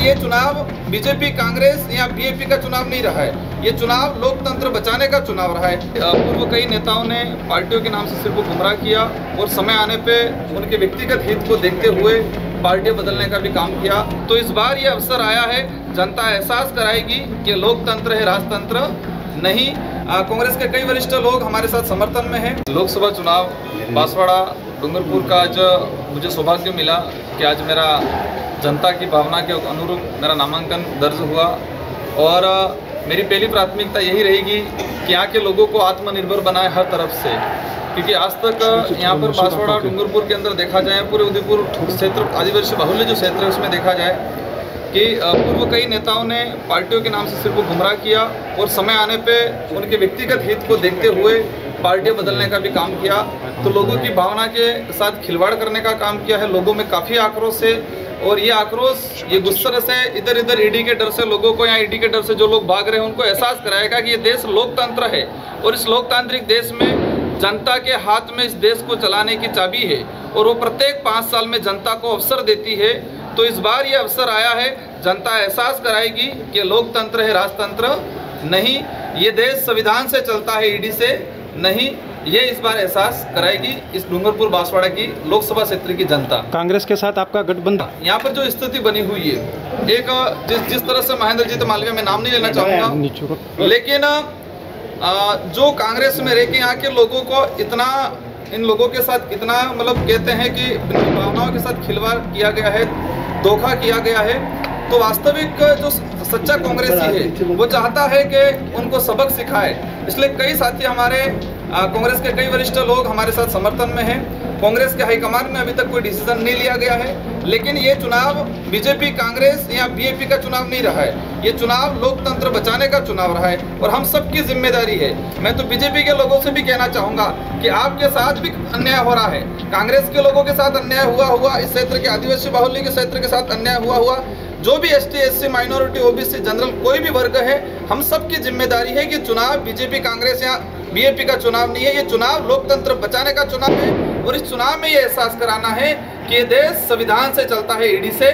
ये चुनाव बीजेपी कांग्रेस या बीएपी का चुनाव नहीं रहा है, ये चुनाव लोकतंत्र बचाने का चुनाव रहा है। पूर्व कई नेताओं ने पार्टियों के नाम से सिर्फ गुमराह किया और समय आने पे उनके व्यक्तिगत हित को देखते हुए पार्टियां बदलने का भी काम किया। तो इस बार ये अवसर आया है, जनता एहसास कराएगी कि लोकतंत्र है, राजतंत्र नहीं। कांग्रेस के कई वरिष्ठ लोग हमारे साथ समर्थन में हैं। लोकसभा चुनाव बांसवाड़ा डूंगरपुर का आज मुझे सौभाग्य मिला कि आज मेरा जनता की भावना के अनुरूप मेरा नामांकन दर्ज हुआ और मेरी पहली प्राथमिकता यही रहेगी कि यहाँ के लोगों को आत्मनिर्भर बनाए हर तरफ से, क्योंकि आज तक यहाँ पर बांसवाड़ा डूंगरपुर के अंदर देखा जाए, पूरे उदयपुर क्षेत्र आदिवासी बाहुल्य जो क्षेत्र है उसमें देखा जाए कि पूर्व कई नेताओं ने पार्टियों के नाम से सिर्फ गुमराह किया और समय आने पे उनके व्यक्तिगत हित को देखते हुए पार्टियां बदलने का भी काम किया। तो लोगों की भावना के साथ खिलवाड़ करने का काम किया है। लोगों में काफ़ी आक्रोश है और ये आक्रोश, ये गुस्से से इधर इधर ईडी के डर से लोगों को, यहाँ ईडी के डर से जो लोग भाग रहे हैं उनको एहसास कराएगा कि ये देश लोकतंत्र है और इस लोकतांत्रिक देश में जनता के हाथ में इस देश को चलाने की चाबी है और वो प्रत्येक 5 साल में जनता को अवसर देती है। तो इस बार ये अवसर आया है, जनता एहसास कराएगी कि लोकतंत्र है, राजतंत्र नहीं। ये देश संविधान से चलता है, ईडी से नहीं। ये इस बार एहसास कराएगी इस डूंगरपुर बांसवाड़ा की लोकसभा क्षेत्र की जनता। कांग्रेस के साथ आपका गठबंधन, यहाँ पर जो स्थिति बनी हुई है, एक जिस तरह से महेंद्र जीत मालवीय, मैं नाम नहीं लेना चाहूँगा, लेकिन जो कांग्रेस में रह के यहाँ के लोगों को इतना, इन लोगों के साथ इतना मतलब कहते हैं कि भावनाओं के साथ खिलवाड़ किया गया है, धोखा किया गया है, तो वास्तविक जो सच्चा कांग्रेसी है वो चाहता है कि उनको सबक सिखाए। इसलिए कई साथी हमारे कांग्रेस के कई वरिष्ठ लोग हमारे साथ समर्थन में हैं। कांग्रेस के हाईकमान में अभी तक कोई डिसीजन नहीं लिया गया है, लेकिन ये चुनाव बीजेपी कांग्रेस या बीएपी का चुनाव नहीं रहा है, ये चुनाव लोकतंत्र बचाने का चुनाव रहा है और हम सबकी जिम्मेदारी है। मैं तो बीजेपी के लोगों से भी कहना चाहूँगा कि आपके साथ भी अन्याय हो रहा है, कांग्रेस के लोगों के साथ अन्याय हुआ, इस क्षेत्र के आदिवासी बाहुल्य के क्षेत्र के साथ अन्याय हुआ, जो भी ST SC minority OBC general कोई भी वर्ग है, हम सबकी जिम्मेदारी है कि चुनाव बीजेपी कांग्रेस या बीएपी का चुनाव नहीं है, ये चुनाव लोकतंत्र बचाने का चुनाव है और इस चुनाव में ये एहसास कराना है कि ये देश संविधान से चलता है, ईडी से।